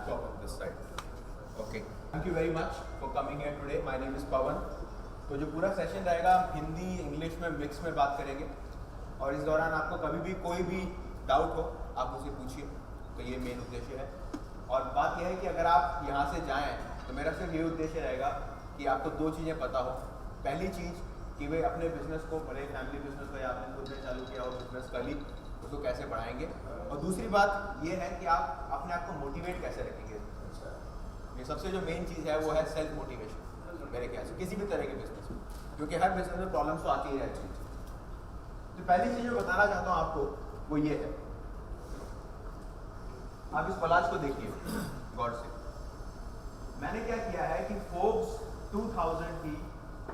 laptop on this side. Okay. Thank you very much for coming here today. My name is Pawan. तो जो पूरा session रहेगा हम Hindi English में mix में बात करेंगे और इस दौरान आपको कभी भी कोई भी डाउट हो आप मुझसे पूछिए, तो ये मेन उद्देश्य है। और बात यह है कि अगर आप यहाँ से जाएँ तो मेरा सिर्फ ये उद्देश्य रहेगा कि आपको दो चीज़ें पता हो। पहली चीज़ कि वे अपने बिजनेस को, भले फैमिली बिजनेस हो या आपने खुद ने चालू किया हो बिजनेस कल ही, उसको कैसे बढ़ाएंगे। और दूसरी बात ये है कि आप अपने आप को मोटिवेट कैसे रखेंगे। ये सबसे जो मेन चीज़ है वो है सेल्फ मोटिवेशन मेरे ख्याल से किसी भी तरह के बिजनेस में, क्योंकि हर बिजनेस में प्रॉब्लम्स तो आती ही रहती है। तो पहली चीज़ जो बताना चाहता हूँ आपको वो ये है, आप इस कोलाज को देखिए गौर से। मैंने क्या किया है कि फोर्ब्स 2000 की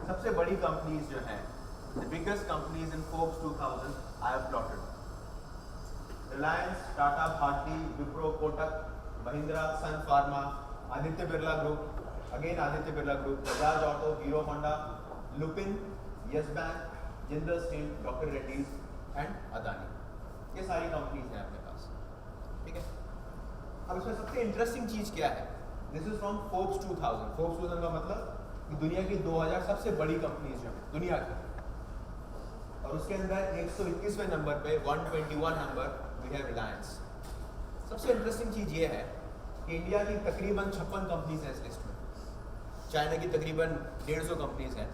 सबसे बड़ी कंपनीज जो हैं, the biggest companies in Forbes 2000 I have plotted. Reliance, Tata, Bharti, Wipro, Kotak, Mahindra, Sun Pharma, Aditya Birla Group, again Aditya Birla Group, Bajaj Auto, Hero Honda, Lupin, Yes Bank, Jindal Steel, doctor Reddy's and Adani. ये सारी कंपनीज हैं अपने पास, ठीक है। अब इसमें सबसे इंटरेस्टिंग चीज़ क्या है, this is from Forbes 2000। Forbes 2000 का मतलब कि दुनिया की 2000 सबसे बड़ी कंपनीज जो हैं दुनिया की, और उसके अंदर 121वें नंबर पे 121 नंबर वी हैव रिलायंस। सबसे इंटरेस्टिंग चीज़ ये है कि इंडिया की तकरीबन 56 कंपनीज हैं इस लिस्ट में, चाइना की तकरीबन 150 कंपनीज हैं,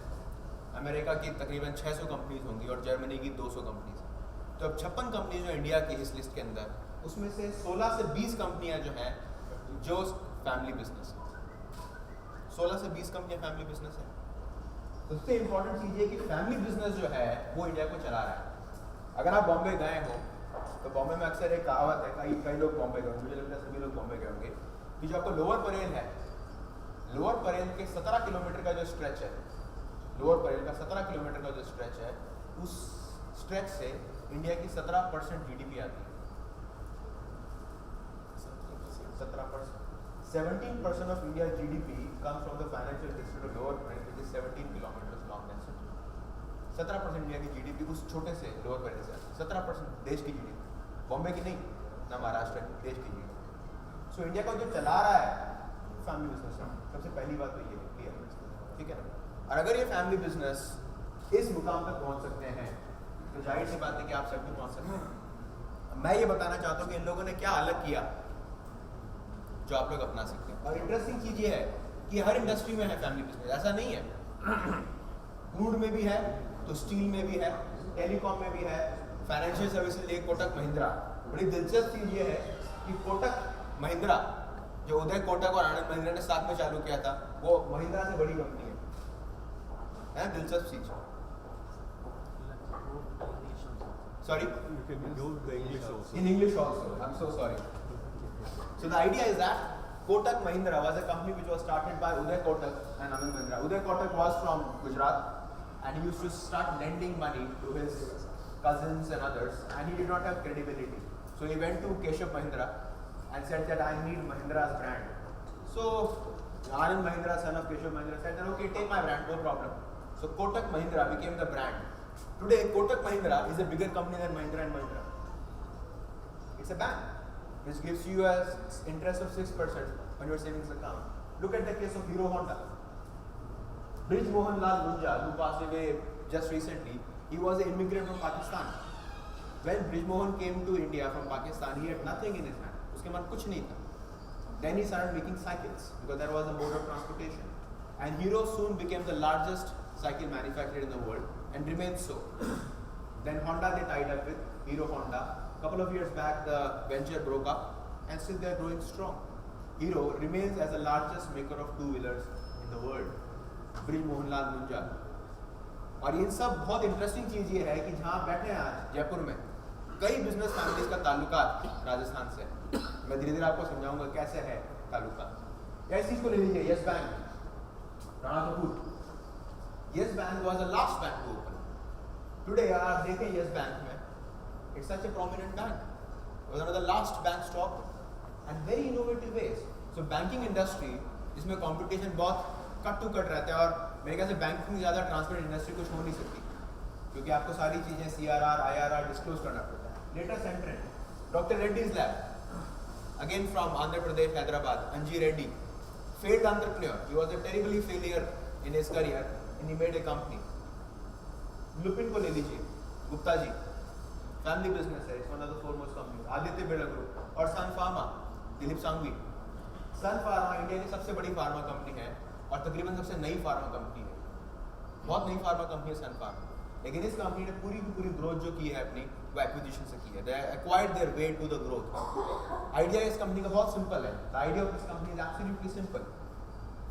अमेरिका की तकरीबन 600 कंपनीज होंगी और जर्मनी की 200 कंपनीज। तो अब 56 कंपनीज जो इंडिया की इस लिस्ट के अंदर, उसमें से 16 से 20 कंपनियां जो हैं जो फैमिली बिजनेस है। 16 से 20 कंपनियां फैमिली बिजनेस है। सबसे इंपॉर्टेंट चीज़ ये कि फैमिली बिजनेस जो है वो इंडिया को चला रहा है। अगर आप बॉम्बे गए हो तो बॉम्बे में अक्सर एक कहावत है, कई लोग बॉम्बे गए, मुझे लगता है सभी लोग बॉम्बे गए होंगे, कि जो आपको लोअर परेल है, लोअर परेल के 17 किलोमीटर का जो स्ट्रेच है, लोअर परेल का 17 किलोमीटर का जो स्ट्रेच है, उस स्ट्रेच से इंडिया की 17% जीडीपी आती है। 17%। 17% of India's GDP comes from the financial district of Lower Parel, which is 17 kilometers long and city. 17% India की जीडीपी उस छोटे से लोअर परेल से आती है। 17% देश की जीडीपी, बॉम्बे की नहीं, ना महाराष्ट्र की, देश की जीडीपी। सो इंडिया को जो चला रहा है फैमिली बिजनेस है। सबसे पहली बात तो ये है, क्लियर, ठीक है ना। और अगर ये फैमिली बिजनेस इस मुकाम तक पहुंच सकते हैं तो जाहिर सी बात है कि आप सब भी पहुंच सकते हैं। मैं ये बताना चाहता हूँ कि इन लोगों ने क्या अलग किया जो आप लोग अपना सकते हैं। और इंटरेस्टिंग चीज़ ये है कि हर इंडस्ट्री में है फैमिली बिजनेस, ऐसा नहीं है। क्रूड में भी है तो स्टील में भी है, टेलीकॉम में भी है, फाइनेंशियल सर्विसेज एक कोटक महिंद्रा। बड़ी दिलचस्प चीज़ ये है कि कोटक महिंद्रा जो उदय कोटक और आनंद महिंद्रा ने साथ में चालू किया था, वो महिंद्रा से बड़ी कंपनी है। दिलचस्प चीज। Sorry? You can use the English also. In English also. I'm so sorry. So the idea is that Kotak Mahindra was a company which was started by Uday Kotak and Anand Mahindra. Uday Kotak was from Gujarat and he used to start lending money to his cousins and others, and he did not have credibility. So he went to Keshav Mahindra and said that I need Mahindra's brand. So Anand Mahindra, son of Keshav Mahindra, said that okay, take my brand, no problem. So Kotak Mahindra became the brand. Today Kotak Mahindra is a bigger company than Mahindra and Mahindra. It's a bank which gives you an interest of 6% on your savings account. Look at the case of Hero Honda. Brij Mohan Lal Munjal, who passed away just recently, he was an immigrant from Pakistan. When Brij Mohan came to India from Pakistan, he had nothing in his hand. उसके मन कुछ नहीं था. Then he started making cycles because there was a mode of transportation. And Hero soon became the largest cycle manufacturer in the world and remains so. Then Honda, they tied up with Hero Honda. Couple of years back, the venture broke up and still they are growing strong. Hero remains as the largest maker of two-wheelers in the world. Brij Mohan Lal Munjal. और ये सब बहुत interesting चीज़ ये है कि जहाँ बैठे हैं आज जयपुर में, कई बिजनेस फैमिलीज का ताल्लुकात राजस्थान से है। मैं धीरे धीरे आपको समझाऊंगा कैसे है ताल्लुकात। या इस चीज़ को ले लीजिए, Yes Bank, Rana Kapoor. Yes Bank was the last bank to open. Today आप देखें यस बैंक में, it's such a prominent bank, was one of the last banks to open and very innovative ways. So banking industry जिसमें competition बहुत cut to cut रहता है, और मेरे ख्याल से बैंकिंग से ज़्यादा ट्रांसपेरेंट इंडस्ट्री कुछ हो नहीं सकती, क्योंकि आपको सारी चीज़ें CRR IRR डिस्क्लोज करना पड़ता है। Latest एंट्रेंट doctor Reddy's lab, again from Andhra Pradesh, Hyderabad, Anji Reddy, failed entrepreneur. He was a terribly failure in his career and he made a company. Lupin को ले लीजिए, गुप्ता जी, family business है, it's one of the foremost companies. Aditya Birla group और सन pharma, Dilip Sanghvi. सन pharma India की सबसे बड़ी pharma company है और तकरीबन सबसे नई फार्मा कंपनी है. बहुत नई फार्मा कंपनी है सन फार्मा. लेकिन इस कंपनी ने पूरी की पूरी ग्रोथ जो की है अपनी वो एक्विजिशन से की है. They acquired their way to the growth. Idea इस कंपनी का बहुत सिंपल है. The idea of this company is absolutely simple.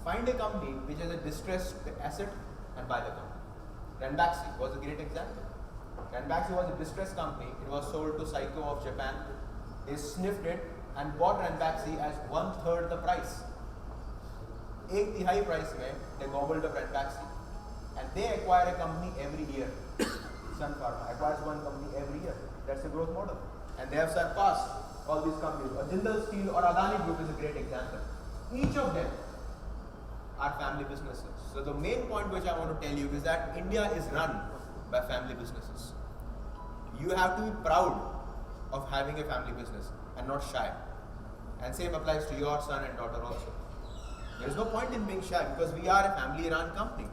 Find a company which has a distressed asset and buy the company. Ranbaxy was a great example. Ranbaxy was a distressed company. It was sold to Seiko of Japan. They sniffed it and bought Ranbaxy as 1/3 the price. एक तिहाई price में they gobbled up Ranbaxy. And they acquire a company every year. Sun Pharma acquires one company every year. That's a growth model. And they have surpassed all these companies. Jindal Steel or Adani Group is a great example. Each of them are family businesses. So the main point which I want to tell you is that India is run by family businesses. You have to be proud of having a family business and not shy. And same applies to your son and daughter also. There is no point in being shy because we are a family run company.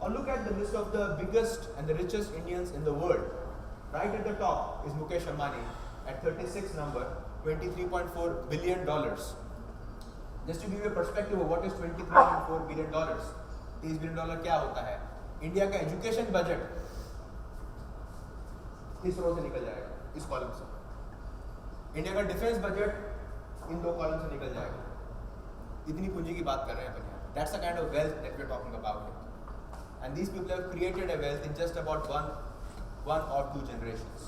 Or look at the list of the biggest and the richest Indians in the world. Right at the top is Mukesh Ambani at 36 number, $23.4 billion. Just to give you a perspective of what is $23.4 billion, $30 billion क्या होता है? India का education budget इस रो से निकल जाएगा, इस column से. इंडिया का डिफेंस बजट इन दो कॉलम से निकल जाएगा. इतनी पूंजी की बात कर रहे हैं अपन यहाँ. That's the kind of wealth that we're talking about here. And these people have created a wealth in just about one or two generations.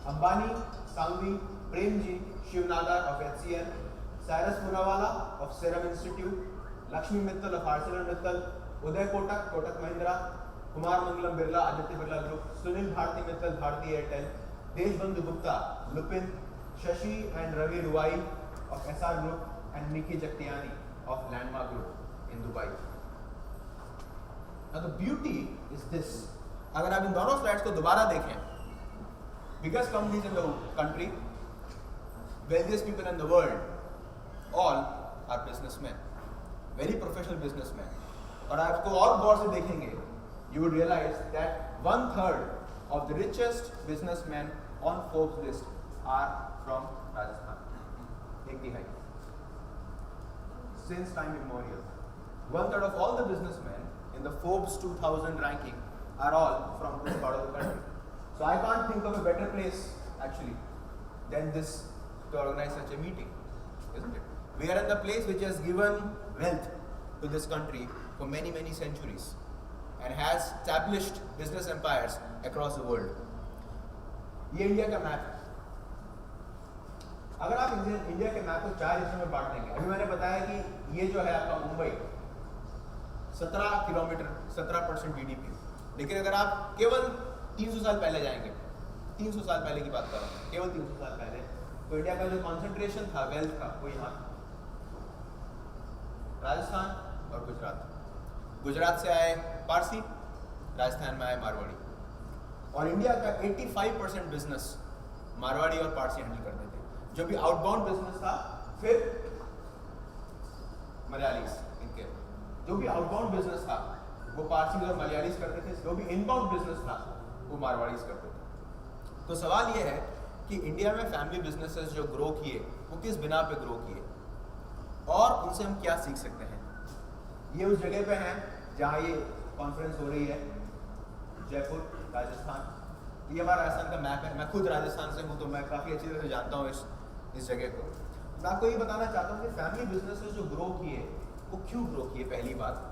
Ambani, Sanghvi, Premji, Shivnadar of HCL, Cyrus Punawala of Serum Institute, Lakshmi Mittal of ArcelorMittal, Uday Kotak, Kotak Mahindra, Kumar Mangalam Birla, Aditya Birla Group, Sunil Bharti Mittal, Bharti Airtel, Deshbandhu Gupta, Lupin, Shashi and Ravi Ruwai of SR Group, and Nikki Jagtiani of Landmark Group in Dubai. Now the beauty is this. अगर आप इन दोनों slides को दोबारा देखें, biggest companies in the country, wealthiest people in the world, all are businessmen, very professional businessmen. और आप इसको और गौर से देखेंगे, you would realize that 1/3 of the richest businessmen on Forbes list are from Rajasthan. एक तिहाई. Since time immemorial, 1/3 of all the businessmen in the Forbes 2000 ranking are all from this part of the country. So I can't think of a better place actually than this to organize such a meeting, isn't it? We are in the place which has given wealth to this country for many, many centuries and has established business empires across the world. ये India का map है. अगर आप India के map को 4 हिस्सों में बांट देंगे, अभी मैंने बताया कि ये जो है आपका मुंबई 17 किलोमीटर, 17% GDP. लेकिन अगर आप केवल 300 साल पहले जाएंगे, 300 साल पहले की बात कर रहा हूँ, केवल 300 साल पहले, तो इंडिया का जो कॉन्सेंट्रेशन था वेल्थ का वो यहाँ राजस्थान और गुजरात. गुजरात से आए पारसी, राजस्थान में आए मारवाड़ी. और इंडिया का 85% बिजनेस मारवाड़ी और पारसी हैंडल करते थे. जो भी आउटबाउंड बिजनेस था, फिर मलयालीज, इनके जो भी आउटबाउंड बिजनेस था वो पारसी और मलयालीज करते थे. जो भी इनबाउंड बिजनेस था वो मारवाड़ीज करते थे. तो सवाल ये है कि इंडिया में फैमिली बिजनेसेस जो ग्रो किए वो किस बिना पे ग्रो किए और उनसे हम क्या सीख सकते हैं. ये उस जगह पे हैं जहाँ ये कॉन्फ्रेंस हो रही है, जयपुर, राजस्थान. ये हमारा राजस्थान का मैप है. मैं खुद राजस्थान से हूँ तो मैं काफ़ी अच्छी तरह से जानता हूँ इस जगह को. मैं आपको ये बताना चाहता हूँ कि फैमिली बिजनेसेस जो ग्रो किए वो क्यों ग्रो किए. पहली बात,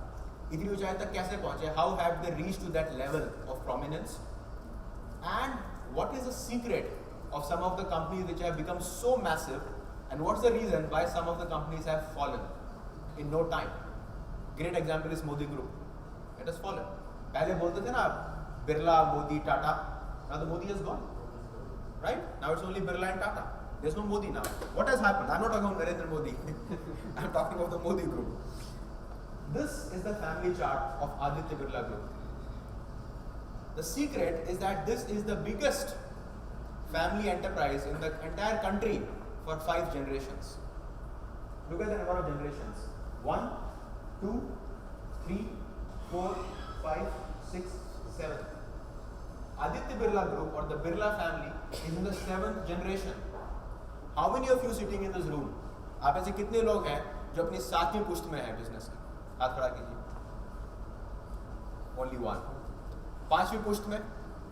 इतनी ऊंचाई तक कैसे पहुँचे. How have they reach to that level of prominence and what is the secret of some of the companies which have become so massive and what's the reason why some of the companies have fallen in no time. Great example is Modi Group. It has fallen. पहले बोलते थे ना आप Birla, Modi, Tata. Now the Modi has gone, right? Now it's only Birla and Tata. There's no Modi now. What has happened? I'm not talking about Narendra Modi. I'm talking about the Modi Group. This is the family chart of Aditya Birla Group. The secret is that this is the biggest family enterprise in the entire country for 5 generations. Look at the number of generations. 1, 2, 3, 4, 5, 6, 7. Aditya Birla Group or the Birla family is in the 7th generation. How many of you sitting in this room? आप ऐसे कितने लोग हैं जो अपनी 7वीं पुश्त में है business की? हाथ खड़ा कीजिए. Only one. 5वीं पुश्त में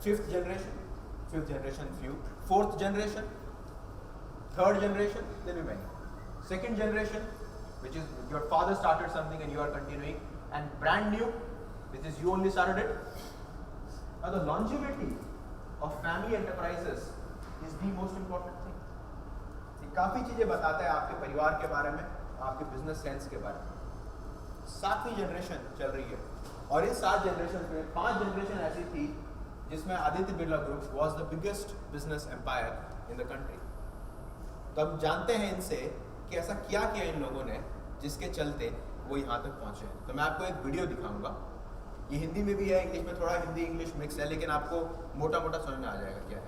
5th generation few. 4th generation, 3rd generation, there will be many. 2nd generation, which is your father started something and you are continuing, and brand new, which is you only started it. Now the longevity of family enterprises is the most important thing. ये काफी चीजें बताता है आपके परिवार के बारे में, आपके बिजनेस सेंस के बारे में. 7वीं जनरेशन चल रही है और इन 7 जनरेशन में 5 जनरेशन ऐसी थी जिसमें Aditya Birla Group was the biggest business empire in the country. तो हम जानते हैं इनसे कि ऐसा क्या किया इन लोगों ने जिसके चलते वो यहाँ तक पहुँचे हैं. तो मैं आपको एक वीडियो दिखाऊंगा. ये हिंदी में भी है, इंग्लिश में थोड़ा हिंदी इंग्लिश मिक्स है, लेकिन आपको मोटा मोटा समझ में आ जाएगा क्या है.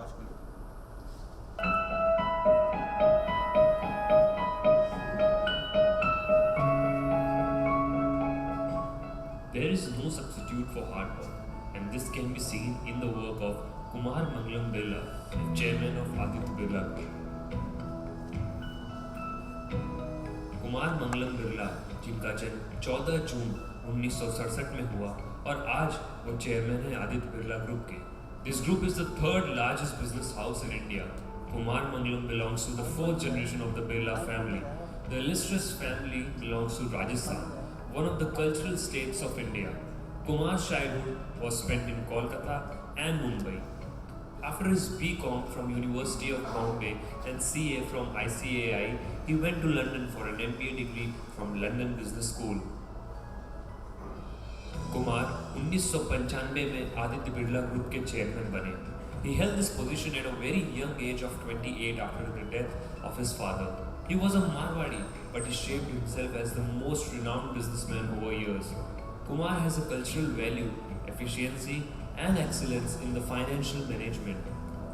आज के लिए There is no substitute for hard work, and this can be seen in the work of Kumar Mangalam Birla, chairman of Aditya Birla Group. Kumar Mangalam Birla, जिनका जन्म 14 जून 1967 में हुआ और आज वो चेयरमैन है आदित्य बिरला ग्रुप के. This group is the 3rd largest business house in India. Kumar Mangalam belongs to the 4th generation of the Birla family. The illustrious family belongs to Rajasthan, one of the cultural states of India. Kumar's childhood was spent in Kolkata and Mumbai. After his BCom from University of Bombay and CA from ICAI, he went to London for an MBA degree from London Business School. Kumar 1995 में Aditya Birla group के chairman बने. He held this position at a very young age of 28 after the death of his father. He was a Marwadi, but he shaped himself as the most renowned businessman over years. Kumar has a cultural value, efficiency, and excellence in the financial management.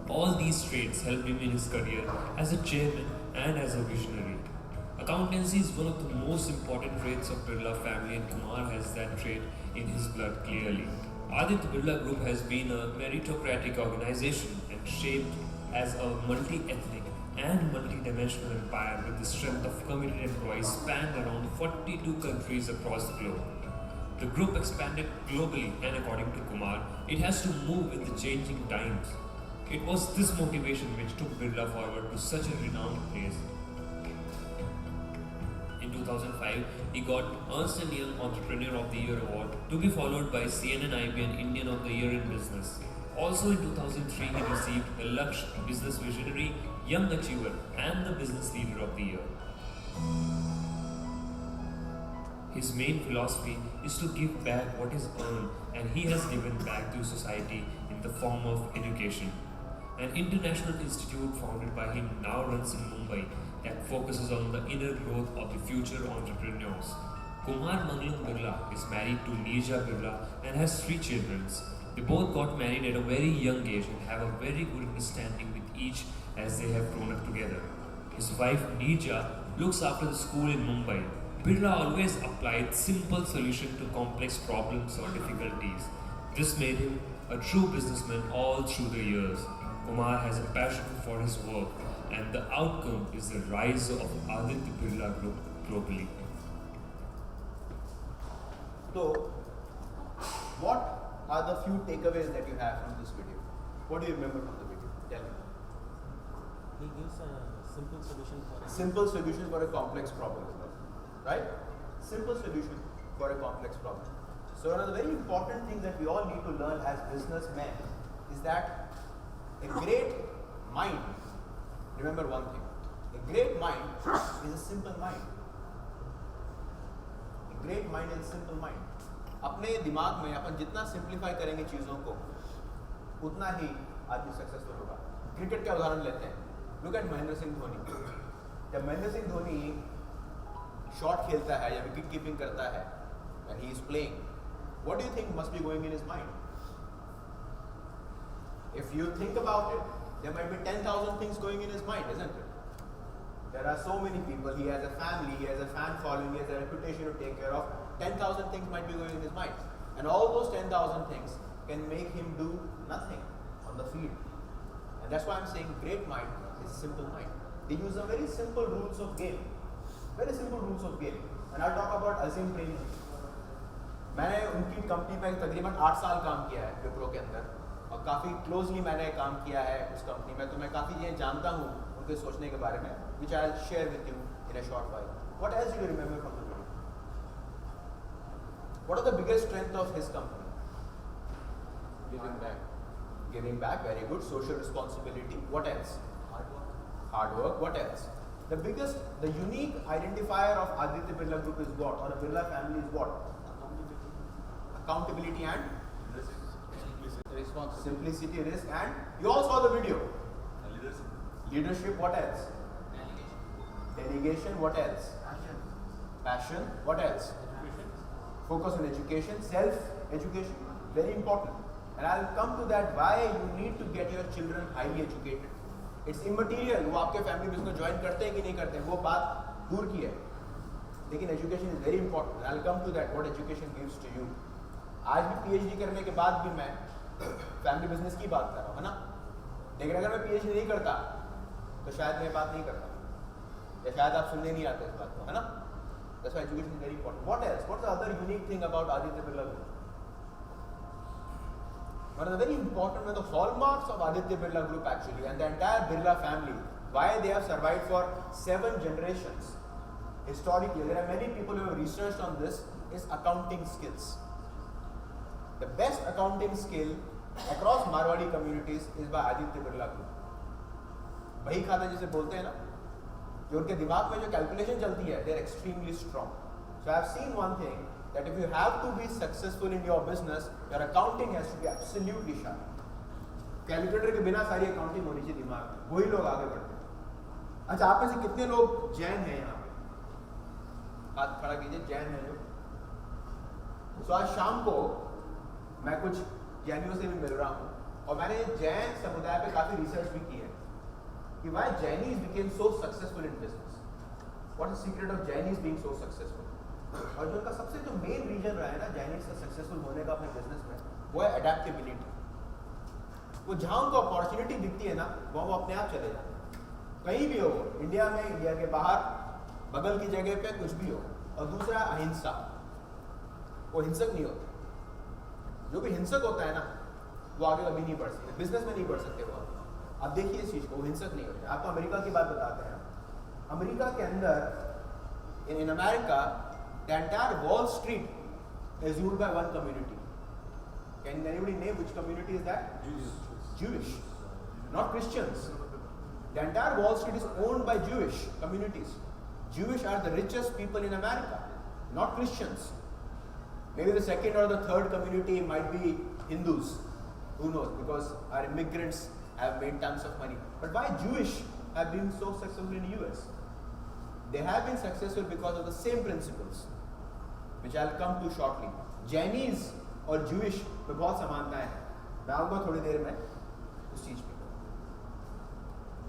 All these traits helped him in his career as a chairman and as a visionary. Accountancy is one of the most important traits of Birla family, and Kumar has that trait in his blood clearly. Aditya Birla Group has been a meritocratic organization and shaped as a multi-ethnic and multi-dimensional empire with the strength of committed employees spanned around 42 countries across the globe. The group expanded globally, and according to Kumar, it has to move with the changing times. It was this motivation which took Birla forward to such a renowned place. In 2005, he got Ernst & Young Entrepreneur of the Year award, to be followed by CNN IBN Indian of the Year in Business. Also in 2003, he received the Laksh Business Visionary, Young Achiever, and the Business Leader of the Year. His main philosophy is to give back what is earned, and he has given back to society in the form of education. An international institute founded by him now runs in Mumbai that focuses on the inner growth of the future entrepreneurs. Kumar Mangalam Birla is married to Neerja Birla and has 3 children. They both got married at a very young age and have a very good understanding with each as they have grown up together. His wife Neerja looks after the school in Mumbai. Birla always applied simple solutions to complex problems or difficulties. This made him a true businessman all through the years. Kumar has a passion for his work, and the outcome is the rise of Aditya Birla Group globally. So, what are the few takeaways that you have from this video? What do you remember from the video? Tell me. He gives a simple solution for a Simple solution for a complex problem, right? Simple solution for a complex problem. So one of the very important things that we all need to learn as businessmen is that a great mind, remember one thing, a great mind is a simple mind. A great mind is a simple mind. अपने दिमाग में अपन जितना simplify करेंगे चीज़ों को उतना ही आदमी successful होगा. क्रिकेट का उदाहरण लेते हैं. Look at Mahendra Singh Dhoni. जब महेंद्र सिंह धोनी शॉट खेलता है या विकेट कीपिंग करता है and he is playing, what do you think must be going in his mind? If you think about it, There might be 10,000 things going in his mind, isn't it? There are so many people. He has a family, he has a fan following, he has a reputation to take care of. 10,000 things might be going in his mind. And all those 10,000 things can make him do nothing on the field. And that's why I'm saying great mind is simple mind. They use some very simple rules of game. Very simple rules of game. And I'll talk about Azim Premji. मैंने उनकी company में तकरीबन 8 साल काम किया है विप्रो के अंदर और काफ़ी क्लोजली मैंने काम किया है उस कंपनी में, तो मैं काफ़ी चीज़ें जानता हूँ उनके सोचने के बारे में, which I'll share with you in a short while. What else do you remember from the video? What are the biggest strength of his company? Giving back. Giving back, very good. Social responsibility. What else? Hard work. What else? The biggest, the unique identifier of Aditya Birla Group is what? Or a Birla family is what? Accountability and simplicity, risk, and you all saw the video. Leadership. What else? Delegation. What else? Passion. What else? Focus on education. Self-education. Very important. And I'll come to that why you need to get your children highly educated. It's immaterial. वो आपके family business join करते हैं कि नहीं करते हैं, वो बात दूर की है. लेकिन education is very important. I'll come to that. What education gives to you. आज भी PhD करने के बाद भी मैं फैमिली बिजनेस की बात कर रहा हूँ, है ना? लेकिन अगर मैं PhD नहीं करता तो शायद मैं बात नहीं करता, या शायद आप सुनने नहीं आते इस बात को, है ना? That's why education is very important. What else? What's the other unique thing about Aditya Birla Group? One of the very important, one of the hallmarks of Aditya Birla Group actually, and the entire Birla family, why they have survived for 7 generations. Historically, there are many people who have researched on this, is accounting skills. The best accounting skill across Marwadi communities is by Aditya Birla Group. बही खाता जिसे बोलते हैं ना, जो उनके दिमाग में जो कैलकुलेशन चलती है, they are extremely strong. So I have seen one thing, that if you have to be successful in your business, your accounting has to be absolutely sharp. Calculator के बिना सारी अकाउंटिंग होनी चाहिए दिमाग में, वही लोग आगे बढ़ते हैं. अच्छा, आप में से कितने लोग जैन हैं यहाँ पे? हाथ खड़ा कीजिए, जैन है जो. तो आज शाम को मैं कुछ जैनियों से भी मिल रहा हूँ और मैंने जैन समुदाय पे काफ़ी रिसर्च भी की है कि why Jainis became so successful in business. What is the secret of Jainis being so successful? और जो उनका सबसे जो मेन रीजन रहा है ना Jainis का सक्सेसफुल होने का अपने बिजनेस में, वो है अडेप्टेबिलिटी. वो जहाँ उनको अपॉर्चुनिटी दिखती है ना, वो अपने आप चले जाते हैं. कहीं भी हो, इंडिया में, इंडिया के बाहर, बगल की जगह पे कुछ भी हो. और दूसरा अहिंसा, वो हिंसक नहीं होता. जो भी हिंसक होता है ना, वो आगे कभी नहीं बढ़ सकते, बिजनेस में नहीं बढ़ सकते वो. आप देखिए इस चीज़ को, वो हिंसक नहीं होते. आपको अमेरिका की बात बताते हैं. अमेरिका के अंदर, in America, the entire wall street is ruled by one community. Can anybody name which community is that? Jewish, not Christians. The entire Wall Street is owned by Jewish communities. Jewish are the richest people in America, not Christians. Maybe the second or the third community might be Hindus. Who knows? Because our immigrants have made tons of money. But why Jewish have been so successful in the US? They have been successful because of the same principles, which I'll come to shortly. Jainis और Jewish में बहुत समानताएं हैं. मैं आऊँगा थोड़ी देर में उस चीज़ पे.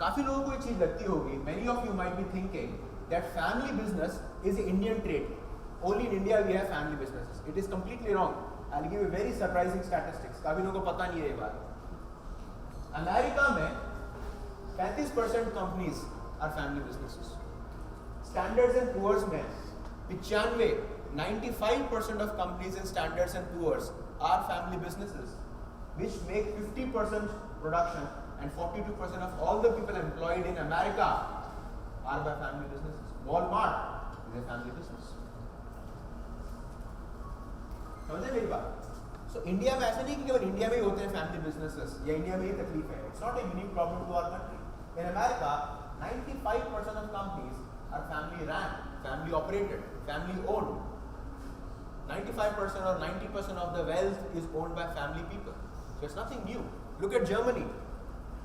काफ़ी लोगों को ये चीज़ लगती होगी. Many of you might be thinking that family business is an Indian trait. Only in India we have family businesses. It is completely wrong. I'll give you very surprising statistics. काफ़ी लोगों को पता नहीं है ये बात. अमेरिका में 35% companies are family businesses. Standards and Poor's में 95% of companies in Standards and Poor's are family businesses, which make 50% production and 42% of all the people employed in America are by family businesses. Walmart is a family business. समझे मेरी बात? So India में ऐसा नहीं कि केवल India में ही होते हैं family businesses या इंडिया में ही तकलीफ है. It's not a unique problem to our country. In America, 95% of companies are family ran, family operated, family owned. 95% or 90% of the wealth is owned by family people. So it's nothing new. Look at Germany.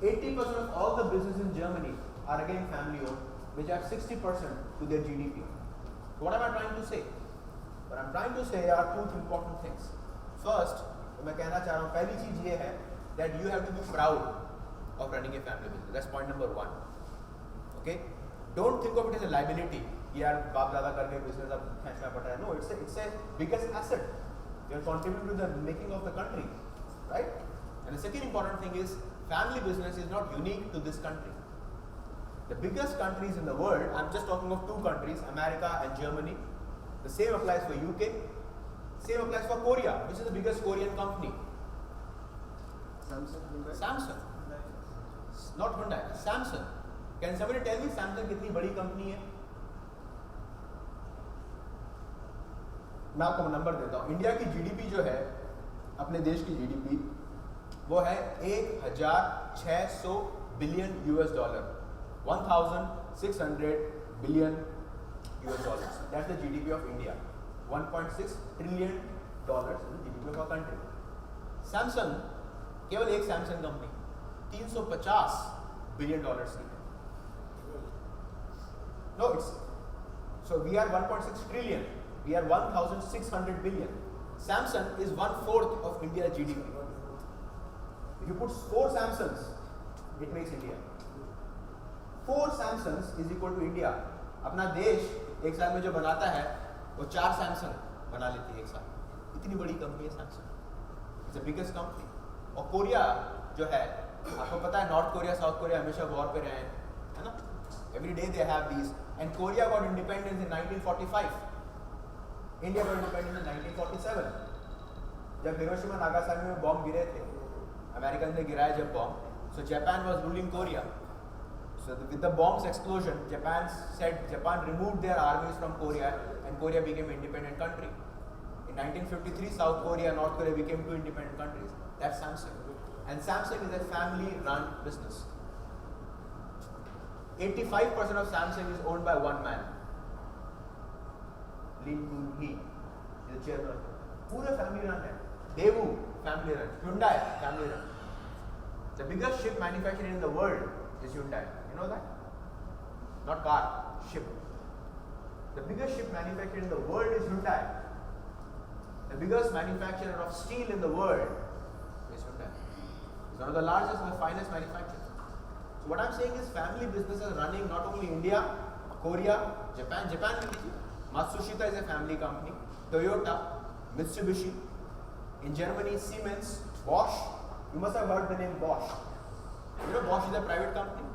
80% of all the businesses in Germany are again family owned, which add 60% to their GDP. So what am I trying to say? What I'm trying to say are two important things. First, मैं कहना चाह रहा हूँ, पहली चीज़ ये है that you have to be proud of running a family business. That's point number one. Okay? Don't think of it as a liability. यार बाप दादा करके business अब खींचना पड़ रहा है. No, it's a biggest asset. You're contributing to the making of the country, right? And the second important thing is family business is not unique to this country. The biggest countries in the world, I'm just talking of two countries, America and Germany. The same applies for UK. Same applies for Korea, which is the biggest Korean company. Samsung. Not Hyundai, Samsung. Can somebody tell me Samsung कितनी बड़ी company है? मैं आपको number देता हूँ. India की GDP जो है, अपने देश की जीडीपी, वो है 1,600 billion US dollar. 1,600 billion US dollars. That's the GDP of India. 1.6 trillion dollars is the GDP of our country. Samsung, केवल एक Samsung कंपनी 350 बिलियन डॉलर्स की है. No, it's so we are 1.6 trillion. We are 1,600 billion. Samsung is 1/4 of India's GDP. If you put 4 Samsungs, it makes India. 4 Samsungs is equal to India. अपना देश एक साल में जो बनाता है वो 4 Samsung बना लेती है एक साल. इतनी बड़ी कंपनी है Samsung. It's the biggest company. और कोरिया जो है, आपको पता है नॉर्थ कोरिया साउथ कोरिया हमेशा वॉर पे रहे हैं, है ना? Every day they have these. And Korea got independence in 1945. India got independence in 1947. जब हिरोशिमा नागासाकी में बॉम्ब गिरे थे, अमेरिकन ने गिराया जब bomb, so Japan was ruling Korea. So with the bomb's explosion, Japan removed their armies from Korea and Korea became an independent country. In 1953, South Korea and North Korea became 2 independent countries. That's Samsung. And Samsung is a family-run business. 85% of Samsung is owned by one man. Lee Kuan-hee is the chairman. पूरे family-run है. Daewoo, family-run. Hyundai, family-run. The biggest ship manufacturer in the world is Hyundai. You know that? Not car, ship. The biggest ship manufacturer in the world is Hyundai. The biggest manufacturer of steel in the world is Hyundai. It's one of the largest and the finest manufacturers. So what I'm saying is family businesses running not only India, Korea, Japan. Japan में लीजिए, Matsushita is a family company. Toyota, Mitsubishi. In Germany, Siemens, Bosch. You must have heard the name Bosch. You know Bosch is a private company.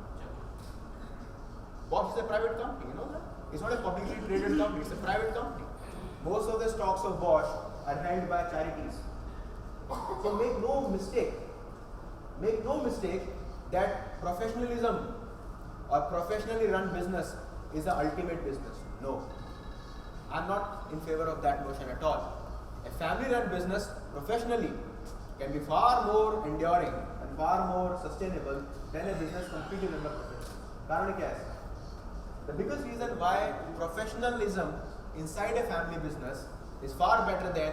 Bosch is a private company, you know that? It's not a publicly traded company, it's a private company. Most of the stocks of Bosch are held by charities. So make no mistake that professionalism or professionally run business is the ultimate business. No. I'm not in favor of that notion at all. A family run business professionally can be far more enduring and far more sustainable than a business completely run by professionals. कारण क्या है? The biggest reason why professionalism inside a family business is far better than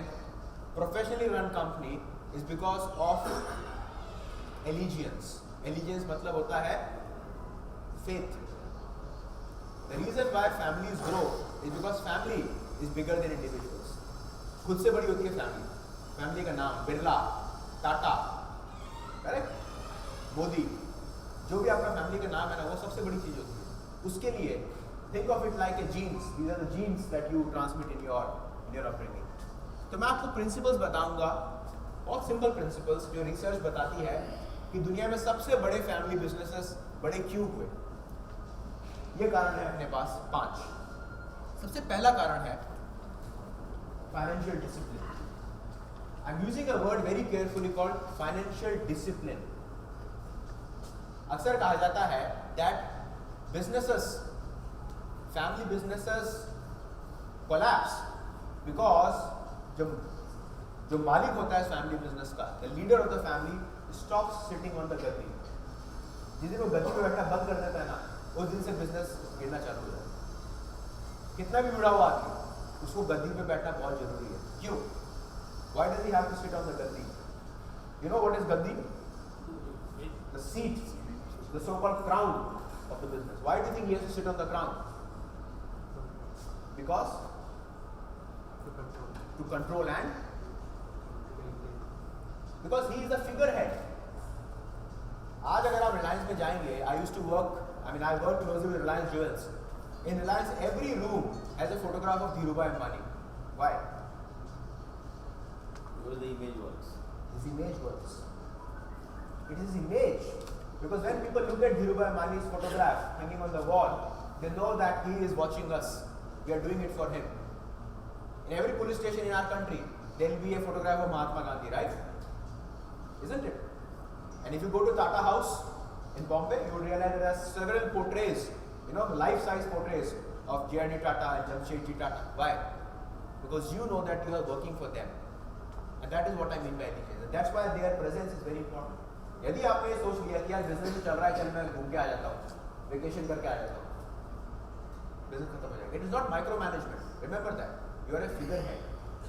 professionally run company is because of allegiance. Allegiance मतलब होता है faith. The reason why families grow is because family is bigger than individuals. खुद से बड़ी होती है family. Family का नाम बिरला, टाटा, करेक्ट? मोदी, जो भी आपका फैमिली का नाम है ना, वो सबसे बड़ी चीज होती है. उसके लिए think of it like a genes. These are the genes that you transmit in your upbringing. तो मैं आपको principles बताऊंगा, बहुत simple principles जो research बताती है कि दुनिया में सबसे बड़े family businesses बड़े क्यों हुए. ये कारण है अपने पास 5. सबसे पहला कारण है financial discipline. I'm using a word very carefully called financial discipline. अक्सर कहा जाता है that businesses, family businesses collapse because जो मालिक होता है family business का, the leader of the family stops sitting on the गद्दी. जिस दिन वो गद्दी पे बैठना बंद कर देता है ना, उस दिन से business गिरना चालू हो जाता है. कितना भी जुड़ा हुआ आदमी, उसको गद्दी पे बैठना बहुत जरूरी है. क्यों? Why does he have to sit on the Gaddi? You know what is Gaddi? The seat, the so-called crown of the business. Why do you think he has to sit on the crown? Because to control and because he is the figurehead. आज अगर आप रिलायंस में जाएंगे, I used to work, I work closely with Reliance Jewels. In Reliance, every room has a photograph of Dhirubhai Ambani. Why? Because the image works. His image works. It is his image. Because when people look at Dhirubhai Ambani's photograph hanging on the wall, they know that he is watching us. We are doing it for him. In every police station in our country, there will be a photograph of Mahatma Gandhi, right? Isn't it? And if you go to Tata House in Bombay, you will realize there are several portraits, life-size portraits of J.R.D. Tata and Jamshedji Tata. Why? Because you know that you are working for them. And that is what I mean by education. That's why their presence is very important. यदि आपने ये सोच लिया कि यार business में चल रहा है, चल मैं घूम के आ जाता हूँ, वेकेशन करके आ जाता हूँ, बिजनेस खत्म हो जाएगा. It is not micro management. Remember that. You are a figure head.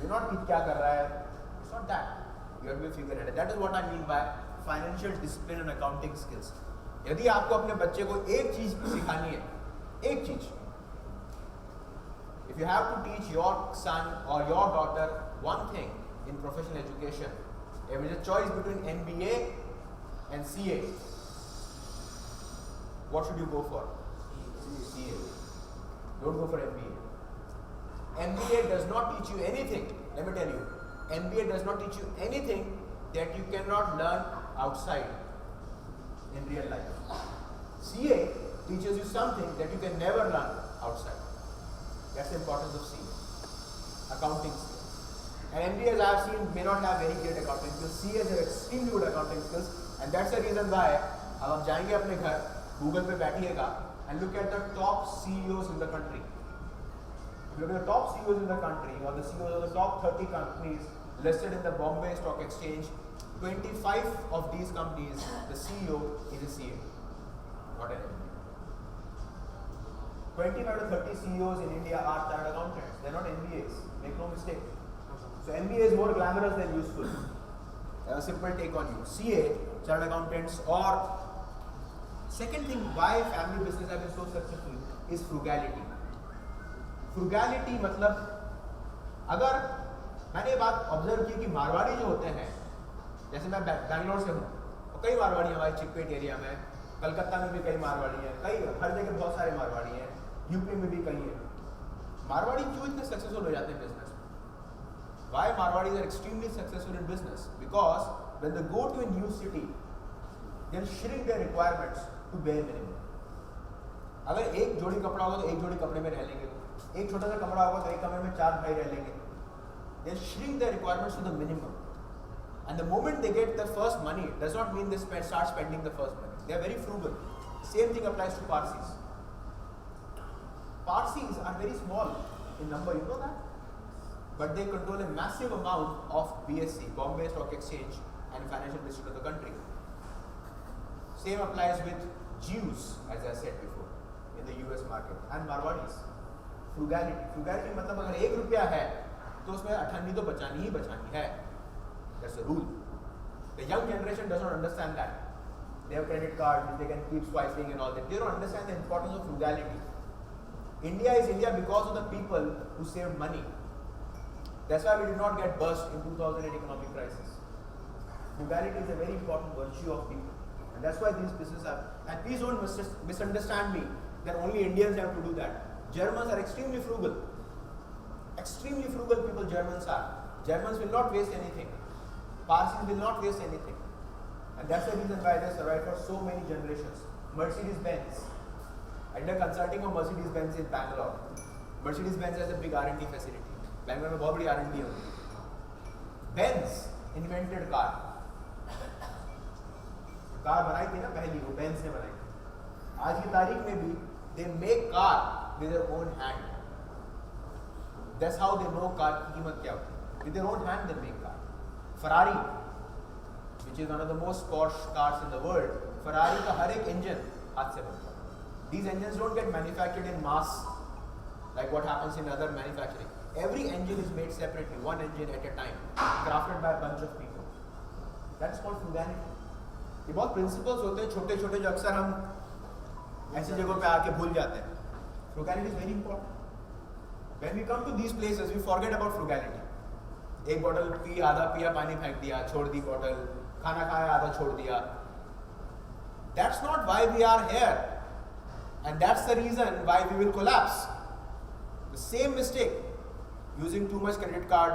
You not कि क्या कर रहा है. It's not that. You are be figure head. That is what I mean by financial discipline and accounting skills. यदि आपको अपने बच्चे को एक चीज सिखानी है, एक चीज, if you have to teach your son or your daughter one thing in professional education, if there is a choice between MBA and CA, what should you go for? CA. Don't go for MBA. MBA does not teach you anything. Let me tell you, MBA does not teach you anything that you cannot learn outside in real life. CA teaches you something that you can never learn outside. That's the importance of CA. Accounting skills. And MBAs I have seen may not have very great accounting skills. CAs have extremely good accounting skills, and that's the reason why अब आप जाएंगे अपने घर, Google पे बैठिएगा and look at the top CEOs in the country. If you look at the top CEOs in the country or the CEOs of the top 30 companies listed in the Bombay Stock Exchange, 25 of these companies, the CEO is a CA, not an MBA. 25 to 30 CEOs in India are chartered accountants. They're not MBAs. Make no mistake. So MBA is more glamorous than useful. A simple take on you. CA, chartered accountants, or second thing why family business have been so successful is frugality. Frugality मतलब अगर मैंने ये बात observe की कि मारवाड़ी जो होते हैं, जैसे मैं बैंगलोर से हूँ, और कई मारवाड़ी हमारे चिकपेट एरिया में, कलकत्ता में भी कई मारवाड़ी हैं, कई हर जगह बहुत सारे मारवाड़ी हैं, यूपी में भी कई हैं. मारवाड़ी क्यों इतने सक्सेसफुल हो जाते हैं बिजनेस में? Why Marwadis are extremely successful in business? Because when they go to a new city, they'll shrink their requirements to bare minimum. अगर एक जोड़ी कपड़ा होगा तो एक जोड़ी कपड़े में रह लेंगे, एक छोटा सा कमरा होगा तो एक कमरे में 4 भाई रह लेंगे. They'll shrink their requirements to the minimum. And the moment they get the first money, does not mean they start spending the first money. They are very frugal. Same thing applies to Parsis. Parsis are very small in number, you know that? But they control a massive amount of BSE, Bombay Stock Exchange, and financial district of the country. Same applies with Jews, as I said before, in the US market, and Marwadis. Frugality. Frugality मतलब अगर 1 रुपया है, तो उसमें 98 तो बचानी ही बचानी है. That's the rule. The young generation does not understand that. They have credit cards which they can keep swiping and all that. They don't understand the importance of frugality. India is India because of the people who saved money. That's why we did not get burst in 2008 economic crisis. Frugality is a very important virtue of people. And that's why these businesses are. And please don't misunderstand me that only Indians have to do that. Germans are extremely frugal. Extremely frugal people Germans are. Germans will not waste anything. Parsis will not waste anything. And that's the reason why they survived for so many generations. Mercedes-Benz. Under consulting of Mercedes-Benz in Bangalore. Mercedes-Benz has a big R&D facility. Bangalore में बहुत बड़ी R&D होगी. Benz invented car. Car बनाई थी ना पहली, वो Benz ने बनाई थी. आज की तारीख में भी they make car with their own hand. That's how they know car की कीमत क्या होती है. With their own hand they make car. Ferrari, which is one of the most posh cars in the world, Ferrari का हर एक engine हाथ से बनता है. These engines don't get manufactured in mass like what happens in other manufacturing. Every engine is made separately, one engine at a time, crafted by a bunch of people. That's called frugality. ये बहुत principles होते हैं छोटे छोटे जो अक्सर हम ऐसी जगहों पे आके भूल जाते हैं. Frugality is very important. When we come to these places, we forget about frugality. एक बॉटल पी, आधा पिया, पानी फेंक दिया, छोड़ दी बॉटल, खाना खाया, आधा छोड़ दिया. That's not why we are here. And that's the reason why we will collapse. The same mistake, using too much credit card,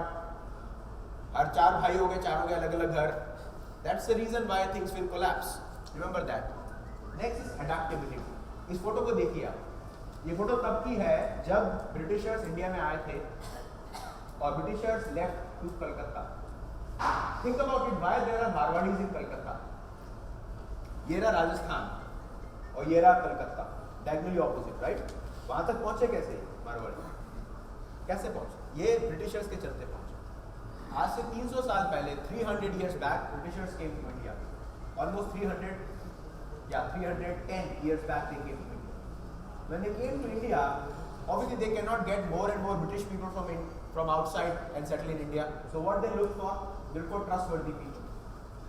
हर चार भाई हो गए, चारों के अलग अलग घर. That's the reason why things will collapse. Remember that. Next is adaptability. इस फोटो को देखिए आप. ये फोटो तब की है जब ब्रिटिशर्स इंडिया में आए थे और Britishers left to Calcutta. Think about it. Why there are Marwadis in Calcutta? ये रहा राजस्थान और ये रहा कलकत्ता. Diagonally opposite, right? वहाँ तक पहुँचे कैसे मारवाड़ी? कैसे पहुँचे? ये ब्रिटिशर्स के चलते पहुँचे. आज से 300 साल पहले, 300 years back, Britishers came to India. Almost 310 years back they came to India. When they came to India, obviously they cannot get more and more British people from outside and settle in India. So what they look for? They look for trustworthy people.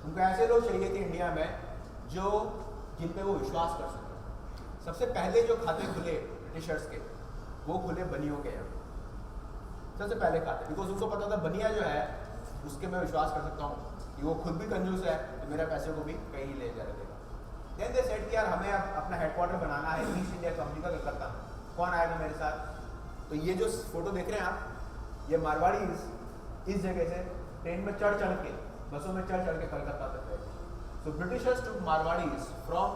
उनको ऐसे लोग चाहिए थे India में जो जिन पे वो विश्वास कर सके. सबसे पहले जो खाते खुले ब्रिटिशर्स के, वो खुले बनियों के यहाँ. सबसे पहले खाते, बिकॉज उनको पता था बनिया जो है उसके मैं विश्वास कर सकता हूँ कि वो खुद भी कंजूस है तो मेरा पैसे को भी कहीं ले जा देगा. देन दे सेड कि यार हमें अब अपना हेडक्वार्टर बनाना है ईस्ट इंडिया कंपनी का कलकत्ता. कौन आएगा मेरे साथ? तो ये जो फोटो देख रहे हैं आप, ये मारवाड़ी इस जगह से ट्रेन में चढ़ के, बसों में चढ़ के कलकत्ता तक गए. So Britishers took Marwaris from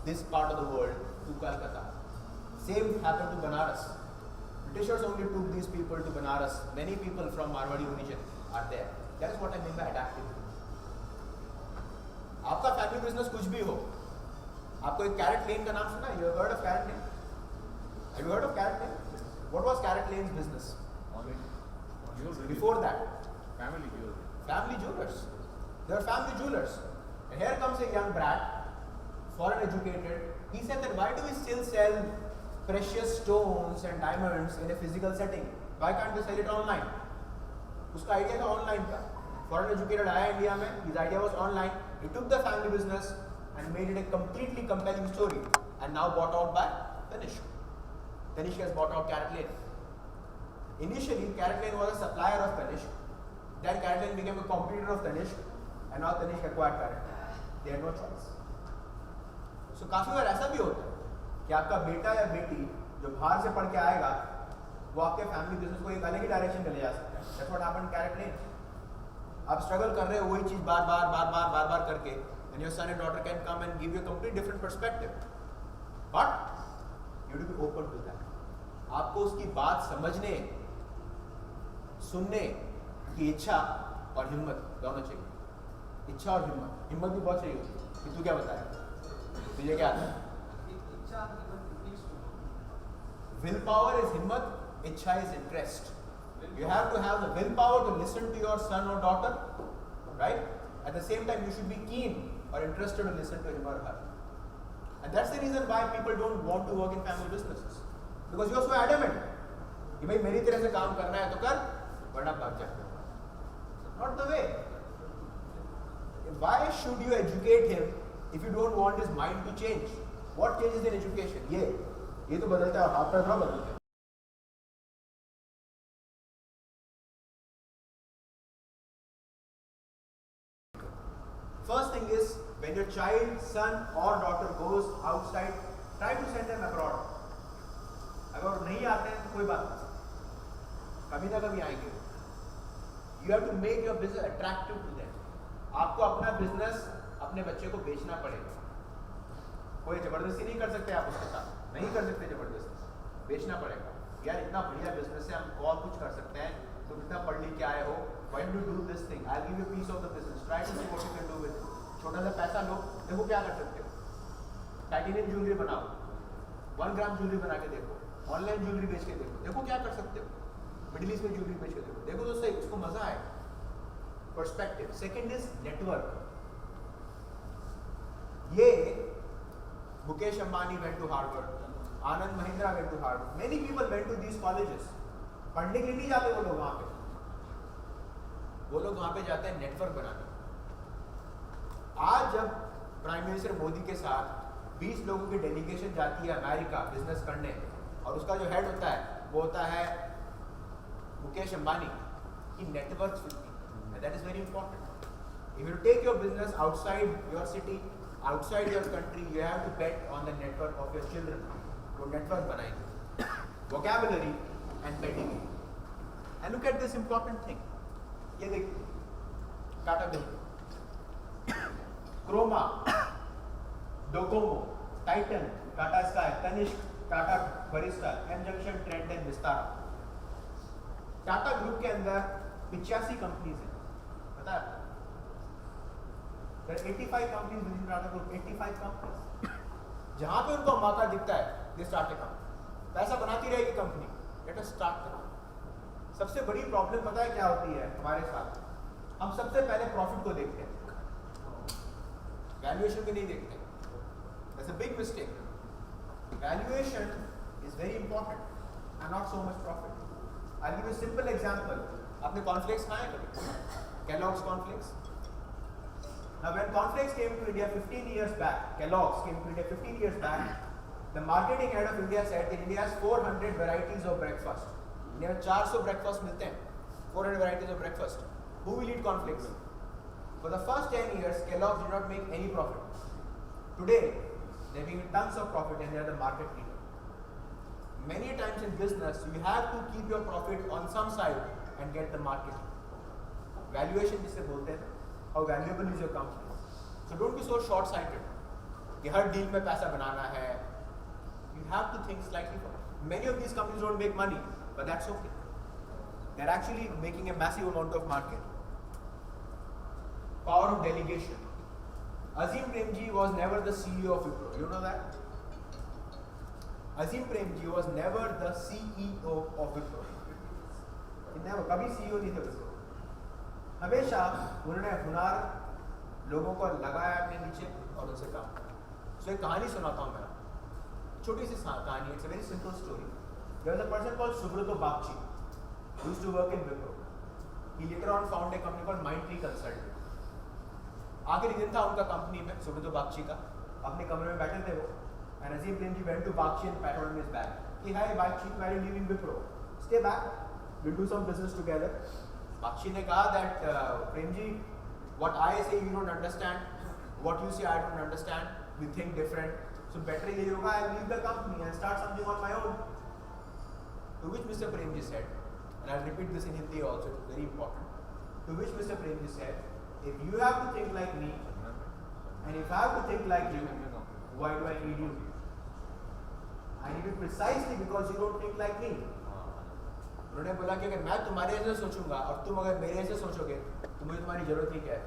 this part of the world to Calcutta. Same happened to Banaras. Britishers only took these people to Banaras. Many people from Marwadi origin are there. That is what I mean by adaptability. आपका family business कुछ भी हो, आपको एक carat लेन का नाम सुना है? You have heard of Carrot Lane? Have you heard of Carrot Lane? What was Carrot Lane's business? Before that, Family jewelry. family jewelers. They were family jewelers. And here comes a young brat, foreign educated. He said that why do we still sell precious stones and diamonds in a physical setting? Why can't we sell it online? उसका idea था online का. Foreign educated आया India में. His idea was online. He took the family business and made it a completely compelling story. And now bought out by Tanishq. Tanishq has bought out Carrot Lane. Initially, Carrot Lane was a supplier of Tanishq. Then Carrot Lane became a competitor of Tanishq. And now Tanishq acquired Carrot Lane. They had no choice. So काफी बार ऐसा भी होता है कि आपका बेटा या बेटी जो बाहर से पढ़ के आएगा वो आपके फैमिली बिजनेस को एक अलग ही डायरेक्शन में ले जा सकता है. That's what happened in Carrot Lane. आप स्ट्रगल कर रहे हो वही चीज बार करके, and your son and daughter can come and give you a complete different perspective. But you have to be open to that. आपको उसकी बात समझने, सुनने की इच्छा और हिम्मत दोनों चाहिए. इच्छा और हिम्मत भी बहुत चाहिए होती है कि तू क्या बताएगा, तुझे क्या आता है. Will power is himmat, ichha is interest. You have to have the willpower to listen to your son or daughter, right? At the same time, you should be keen or interested to listen to him or her. And that's the reason why people don't want to work in family businesses. Because you are so adamant. कि भाई मेरी तरह से काम करना है तो कर, वरना भाग जा. Not the way. Why should you educate him if you don't want his mind to change? What changes in education? ये तो बदलता है, आप थोड़ा बदलते हैं. First thing is, when your child, son or daughter goes outside, try to send them abroad. अगर नहीं आते हैं तो कोई बात नहीं, कभी ना कभी आएंगे. You have to make your business attractive to them. आपको अपना बिजनेस अपने बच्चे को बेचना पड़ेगा. कोई जबरदस्ती नहीं कर सकते आप उसके साथ, नहीं कर सकते जबरदस्ती, बेचना पड़ेगा. यार इतना बढ़िया बिजनेस है, हम और कुछ कर सकते हैं, तुम इतना पढ़ लिख के आए हो, why don't you do this thing? I'll give you a piece of the business. Try to see what you can do with it. छोटा सा पैसा लो, देखो क्या कर सकते हो. टाइटेनियम ज्वेलरी बनाओ, 1 ग्राम ज्वेलरी बना के देखो, ऑनलाइन ज्वेलरी बेच के देखो, देखो क्या कर सकते हो. मिडिल ईस्ट में ज्वेलरी बेच के देखो, देखो दोस्तों उसको मजा आएगा. पर्सपेक्टिव. Second is network. ये Mukesh Ambani went to Harvard, Anand Mahindra went to Harvard. Many people went to these colleges. पढ़ने के लिए नहीं जाते वो लोग वहाँ पे. वो लोग वहाँ पे जाते हैं नेटवर्क बनाने. आज जब प्राइम मिनिस्टर मोदी के साथ 20 लोगों की डेलीगेशन जाती है अमेरिका बिजनेस करने, और उसका जो हेड होता है वो होता है Mukesh Ambani. He networks with people, and that is very important. If you take your business outside your city, outside your country, you have to bet on the network of your children. वो network बनाएंगे. Vocabulary and betting. And look at this important thing. ये देखिए, Tata bill, Croma, Docomo, Titan, Tata Sky, Tanishq, Tata Barista, M Junction, Trent, Vistara. Tata group के अंदर 85 companies हैं, पता है? There are 85 companies within Tata Group, 85 companies. जहाँ पे उनको मौका दिखता है, they start a company. पैसा बनाती रहेगी company. Let us start the company. सबसे बड़ी प्रॉब्लम पता है क्या होती है हमारे साथ? हम सबसे पहले प्रॉफिट को देखते हैं, वैल्यूएशन को नहीं देखते. That's a big mistake. Valuation is very important and not so much profit. I'll give you a simple example. आपने कॉर्नफ्लेक्स खाए हैं कभी? Kellogg's cornflakes. Now when cornflakes came to India 15 years back, Kellogg's came to India 15 years back, the marketing head of India said that India has 400 varieties of breakfast. India में 400 breakfast मिलते हैं, 400 varieties of breakfast. Who will eat cornflakes? For the first 10 years, Kellogg's did not make any profit. Today, they're making tons of profit and they're the market leader. Many times in business, you have to keep your profit on some side and get the market. Valuation जिसे बोलते हैं, how valuable is your company. So don't be so short-sighted कि हर deal में पैसा बनाना है. You have to think slightly forward. Many of these companies don't make money, but that's okay. They're actually making a massive amount of market. Power of delegation. Azim Premji was never the CEO of Wipro. You know that? Azim Premji was never the CEO of Wipro. He never, कभी CEO नहीं थे Wipro. हमेशा उन्होंने हुनर लोगों को लगाया अपने नीचे और उनसे काम किया. So एक कहानी सुनाता हूँ मैं. छोटी सी कहानी. It's a very simple story. There was a person called Subrata Bagchi who used to work in Wipro. He later on found a company called Mindtree Consulting. आखिरी दिन था उनका कंपनी में, सुब्रतो बागची का. अपने कमरे में बैठे थे वो. And Azim Premji went to Bagchi and patted on his back. Hey, hi Bagchi, why are you leaving Wipro? Stay back. We'll do some business together. Bagchi ने कहा that Premji, what I say you don't understand, what you say I don't understand. We think different. So better ये होगा I'll leave the company and start something on my own. To which Mr. Premji said, and I'll repeat this in Hindi also, it's very important. To which Mr. Premji said, if you have to think like me, and if I have to think like you, why do I need you? I need you precisely because you don't think like me. उन्होंने बोला कि अगर मैं तुम्हारे जैसे सोचूंगा और तुम अगर मेरे जैसे सोचोगे तो मुझे तुम्हारी जरूरत ही क्या है?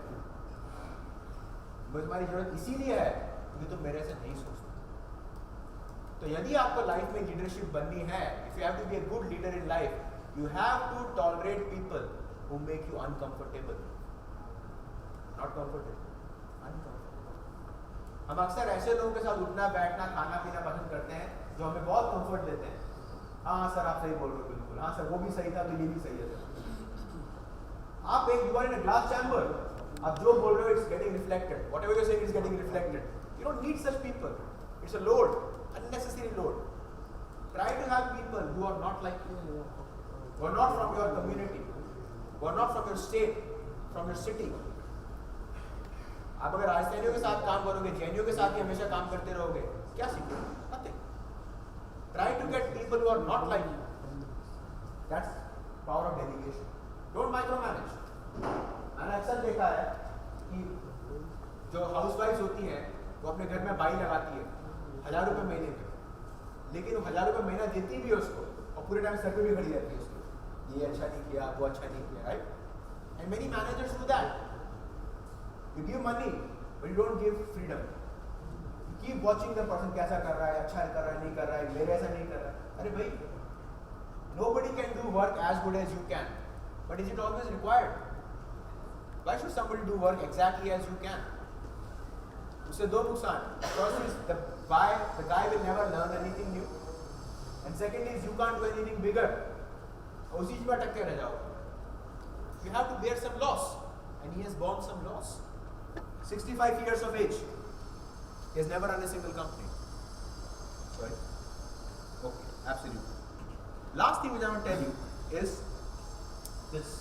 मुझे तुम्हारी जरूरत इसीलिए है क्योंकि तुम मेरे जैसे नहीं सोचते. तो यदि आपको लाइफ में लीडरशिप बननी है, if you have to be a good leader in life, you have to tolerate people who make you uncomfortable. Not comfortable, uncomfortable. हम अक्सर ऐसे लोगों के साथ उठना बैठना खाना पीना पसंद करते हैं जो हमें बहुत कंफर्ट देते हैं. हाँ सर आप सही बोल रहे हो बिल्कुल. हाँ सर वो भी सही था तो ये भी सही है सर. आप एक you are in a glass chamber. आप जो बोल रहे हो it's getting reflected. Whatever you say is getting reflected. You don't need such people. It's a load, unnecessary load. Try to have people who are not like you, who are not from your community, who are not from your state, from your city. आप अगर राजस्थानियों के साथ काम करोगे, जैनियों के साथ ही हमेशा काम करते रहोगे, क्या सीखोगे? Nothing. Try to get people who are not like you. That's power of delegation. Don't micromanage. मैंने अक्सर देखा है कि जो हाउसवाइफ्स होती हैं वो अपने घर में बाई लगाती है 1000 रुपये महीने में, लेकिन वो 1000 रुपये महीना देती भी है उसको और पूरे टाइम सर पे भी खड़ी रहती है उसको. ये अच्छा नहीं किया, वो अच्छा नहीं किया, right? And many managers do that. You give money, but you don't give freedom. You keep watching the person कैसा कर रहा है, अच्छा कर रहा है, नहीं कर रहा है, मेरे ऐसा नहीं कर रहा है. अरे भाई, nobody can do work as good as you can. But is it always required? Why should somebody do work exactly as you can? उससे दो नुकसान. First is the guy will never learn anything new. And second is you can't do anything bigger. उसी चीज में अटकते रह जाओ. You have to bear some loss, and he has borne some loss. 65 years of age. He has never run a single company. Right? Okay, absolutely. Last thing which I want to tell you is this.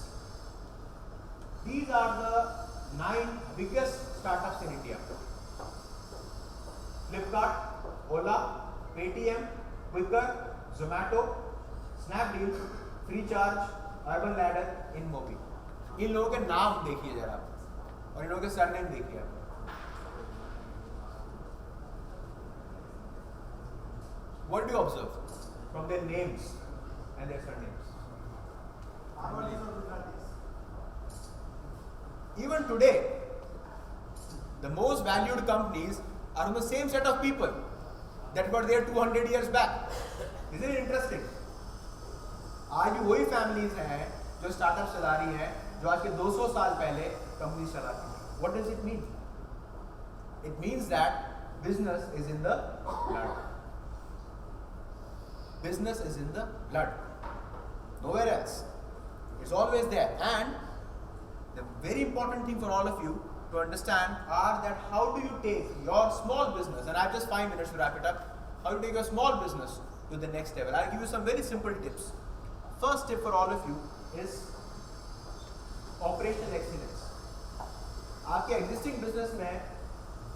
These are the 9 biggest startups in India. Flipkart, Ola, Paytm, Quikr, Zomato, Snapdeal, Freecharge, Urban Ladder, InMobi. इन लोगों के नाम देखिए जरा और इन लोगों के surname देखिए आप. What do you observe from their names and their surnames? Even today, the most valued companies are from the same set of people that were there 200 years back. Isn't it interesting? आज भी वही families हैं जो startup चला रही हैं जो आज के 200 साल पहले कंपनी चलाती थी. What does it mean? It means that business is in the blood. Business is in the blood. Nowhere else. It's always there. And the very important thing for all of you to understand are that how do you take your small business, and I have just 5 minutes to wrap it up, how do you take your small business to the next level. I'll give you some very simple tips. First tip for all of you is operational excellence. आपके existing business में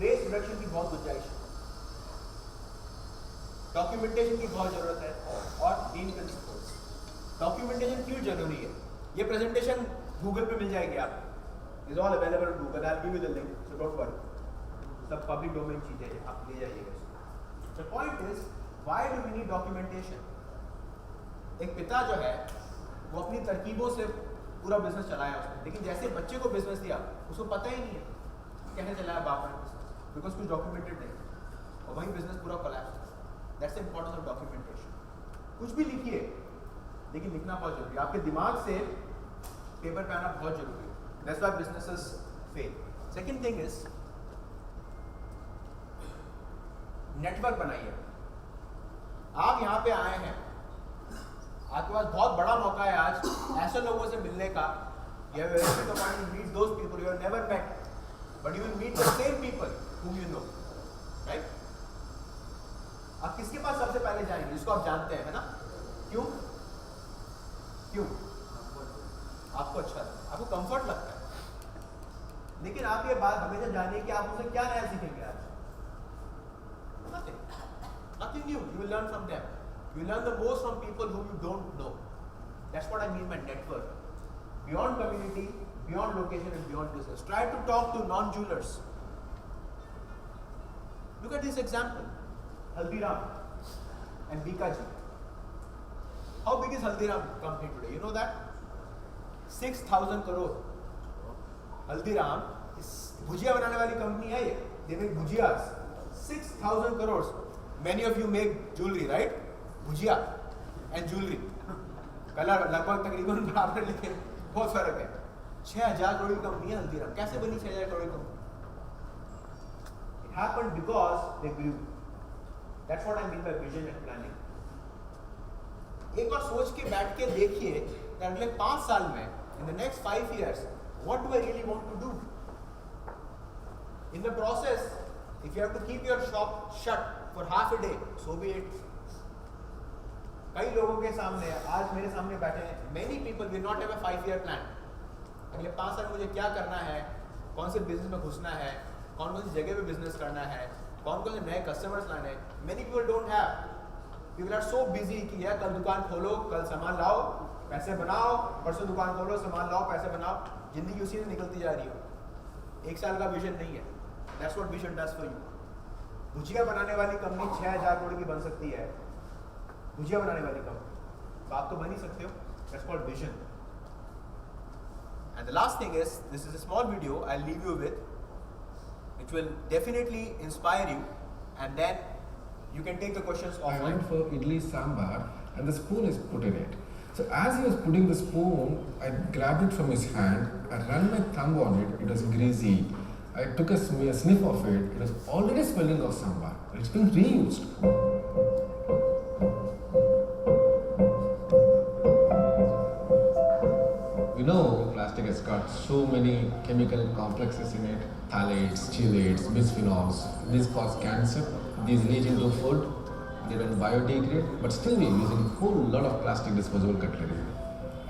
waste reduction की बहुत गुंजाइश है, documentation की बहुत जरूरत है और लीन प्रिंसिपल्स. डॉक्यूमेंटेशन क्यों जरूरी है? ये प्रेजेंटेशन गूगल पे मिल जाएगी आप. Is all available on Google. I will give you the link, so don't worry. सब पब्लिक डोमेन चीजें हैं, आप ले जाइएगा. The point is why do we need documentation? एक पिता जो है वो अपनी तरकीबों से पूरा बिजनेस चलाया उसने, लेकिन जैसे बच्चे को बिजनेस दिया उसको पता ही नहीं है कैसे चलाया बाप ने बिजनेस, बिकॉज कुछ डॉक्यूमेंटेड नहीं और वही बिजनेस पूरा collapse. That's the importance of documentation. कुछ भी लिखिए लेकिन लिखना बहुत जरूरी है. आपके दिमाग से पेपर पे आना बहुत जरूरी है. That's why businesses fail. Second thing is network बनाइए. आप यहाँ पे आए हैं, आपके पास बहुत बड़ा मौका है आज ऐसे लोगों से मिलने का. You have a very good opportunity to meet those people you have never met, but you will meet the same people whom you know, right? आप किसके पास सबसे पहले जाएंगे? जिसको आप जानते हैं, है ना? क्यों? क्यों? आपको अच्छा लगता है, आपको कंफर्ट लगता है. लेकिन आप ये बात हमेशा जानिए कि आप उनसे क्या नया सीखेंगे आज. Nothing new. You will learn from them. You will learn the most from people whom you don't know. That's what I mean by network. Beyond community, beyond location, and beyond business. Try to talk to non-jewelers. Look at this example. Haldiram and Bikaji. How big is Haldiram company today? You know that? 6,000 crore. Haldiram is bhujia banane wali company hai ye. They make bhujiyas. 6,000 crores. Many of you make jewelry, right? Bhujia and jewelry. Colour लगभग तकरीबन बराबर, लेकिन बहुत फर्क है. 6,000 करोड़ की company है हल्दीराम. कैसे बनी 6,000 करोड़ की company? It happened because they grew. That's what I mean by vision and planning. एक बार सोच के बैठ के देखिए कि अगले 5 साल में, in the next 5 years, what do I really want to do? In the process, if you have to keep your shop shut for half a day, so be it. कई लोगों के सामने, आज मेरे सामने बैठे हैं, many people will not have a 5-year plan. अगले 5 साल मुझे क्या करना है, कौन से बिजनेस में घुसना है, कौन कौन सी जगह पे बिजनेस करना है, कौन कौन से नए कस्टमर्स लाने हैं. Many people don't have. People are so busy कि यार कल दुकान खोलो, कल सामान लाओ, पैसे बनाओ, परसों दुकान खोलो, सामान लाओ, पैसे बनाओ. जिंदगी उसी में निकलती जा रही हो. 1 साल का विजन नहीं है. That's what vision does for you. भुजिया बनाने वाली कंपनी 6,000 करोड़ की बन सकती है. भुजिया बनाने वाली कंपनी, तो आप तो बन ही सकते हो. That's called vision. And the last thing is, this is a small video I'll leave you with, which will definitely inspire you, and then you can take the questions I offline. went for idli sambar and the spoon is put in it. So as he was putting the spoon, I grabbed it from his hand, I ran my thumb on it, it was greasy. I took a sniff of it, it was already smelling of sambar. It's been reused. We know plastic has got so many chemical complexes in it, phthalates, chelates, bisphenols. These cause cancer, these leach into food, they don't biodegrade, but still we're using a whole lot of plastic disposable cutlery.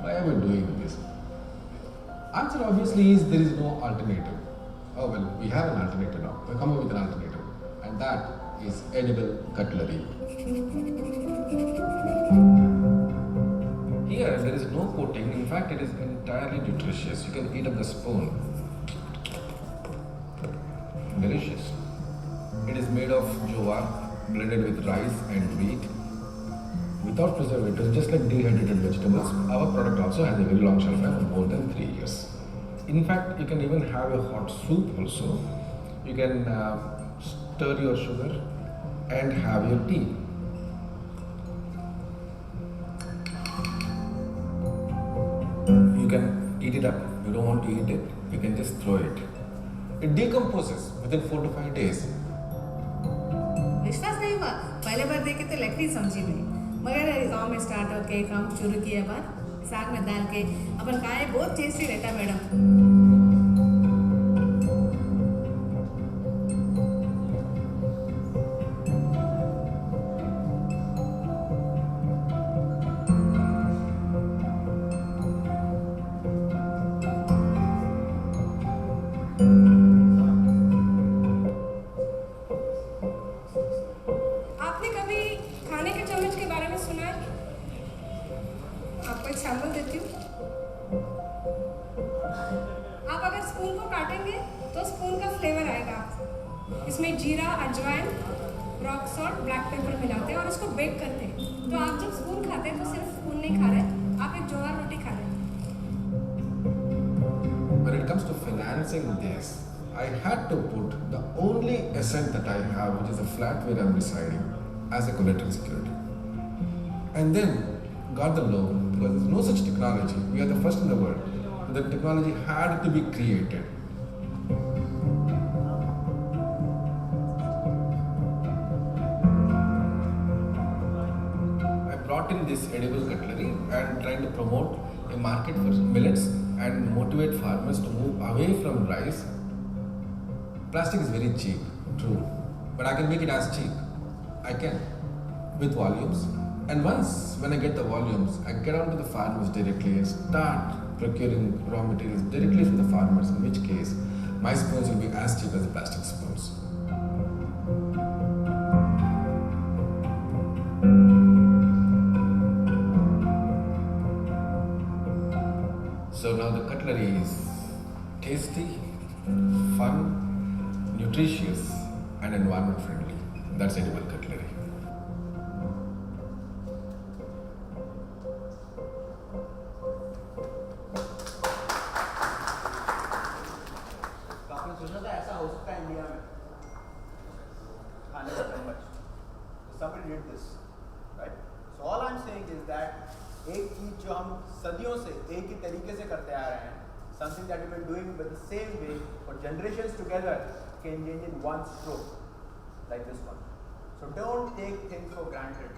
Why are we doing this? Answer obviously is there is no alternative. Oh well, we have an alternative now. We come up with an alternative. And that is edible cutlery. Here there is no coating, in fact it is entirely nutritious. You can eat up the spoon. Delicious. It is made of jowar blended with rice and wheat without preservatives, just like dehydrated vegetables. Our product also has a very long shelf life of more than 3 years. In fact, you can even have a hot soup also. You can stir your sugar and have your tea. You can eat it up. If you don't want to eat it, you can just throw it. It decomposes within 4 to 5 days. विश्वास नहीं हुआ, पहले बार देखे तो लकड़ी समझी नहीं, मगर गांव में स्टार्ट होके काम शुरू किया बाद साग में डाल के अपन खाए, बहुत टेस्टी रहता मैडम। आपने कभी खाने के चम्मच के बारे में सुना है? आपको एक सैंपल देती हूँ। आप अगर स्पून को काटेंगे तो स्पून का फ्लेवर आएगा आपको। इसमें जीरा, अजवाइन, रॉक सॉल्ट, ब्लैक पेपर मिलाते हैं और इसको बेक करते हैं। तो आप जब स्पून खाते हैं तो सिर्फ स्पून नहीं खा रहे, आप एक ज्वार रोटी खा रहे हैं। When it comes to financing this, I had to put the only asset that I have, which is the flat where I'm residing, as a collateral security. And then got the loan because there's no such technology. We are the first in the world. The technology had to be created. I brought in this edible cutlery and trying to promote a market for millets and motivate farmers to move away from rice. Plastic is very cheap, true, but I can make it as cheap. I can, with volumes. And once, when I get the volumes, I get onto the farmers directly and start procuring raw materials directly from the farmers, in which case, my spoons will be as cheap as the plastic spoons. So now the cutlery is tasty, fun, nutritious and environment friendly. That's edible cutlery. आपने सोचा था ऐसा हो सकता है India में खाने का चम्मच? Somebody did this, right? So all I'm saying is that एक चीज जो हम सदियों से एक ही तरीके से करते आ रहे हैं, something that we've been doing with the same way for generations together, can change in one stroke, like this one. So don't take things for granted.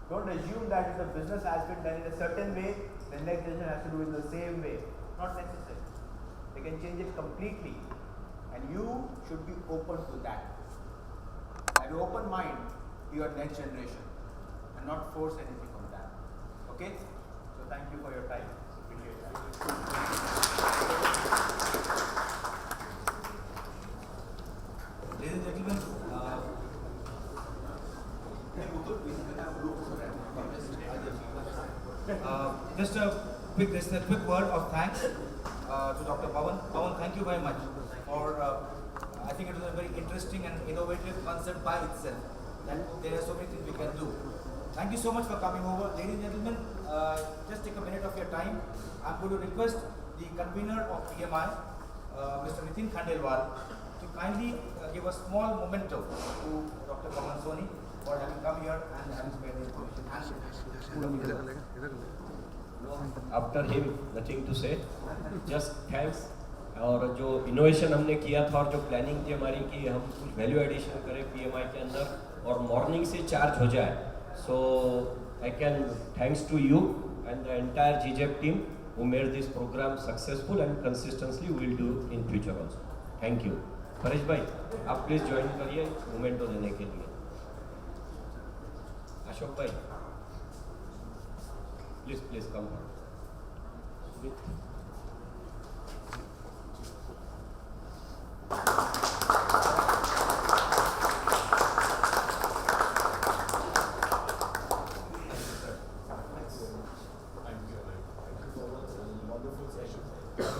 Don't assume that if the business has been done in a certain way, the next generation has to do it the same way. Not necessary. They can change it completely, and you should be open to that. Have an open mind to your next generation, and not force anything on that. Okay? So thank you for your time. Appreciate that. Ladies and gentlemen, just a quick word of thanks to Dr. Pawan. Pawan, thank you very much for. I think it was a very interesting and innovative concept by itself. That there are so many things we can do. Thank you so much for coming over, ladies and gentlemen. Just take a minute of your time. I'm going to request the convener of PMI, Mr. Nitin Khandelwal, to kindly give a small memento to Dr. Pawan Soni for having come here and having spared his permission. After him nothing to say, just thanks. और जो innovation हमने किया था और जो planning थी हमारी कि हम कुछ वैल्यू एडिशन करें पीएमआई के अंदर और मॉर्निंग से चार्ज हो जाए, so I can thanks to you and the entire जीजेप team who made this programme successful and consistently will do in future also. Thank you. Paresh भाई आप प्लीज़ ज्वाइन करिए मोमेंटो देने के लिए। अशोक भाई please come on. That's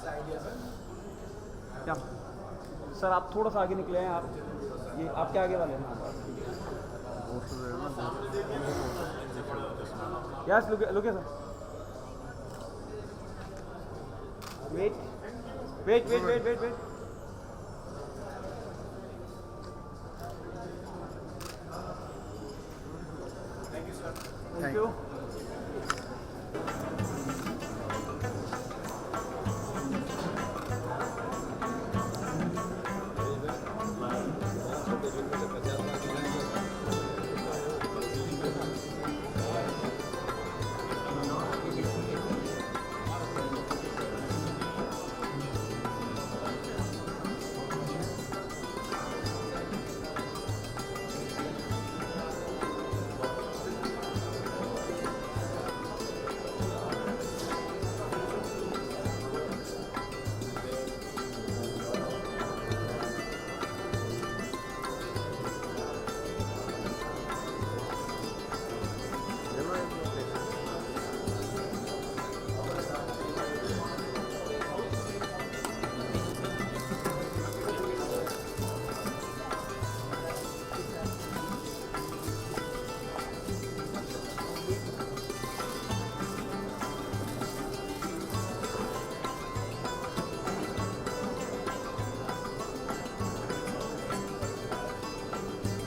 the idea, sir. क्या sir आप थोड़ा सा आगे निकले हैं आप ये आपके आगे वाले हैं yes look sir wait wait wait wait wait wait Thank you, sir. Thank you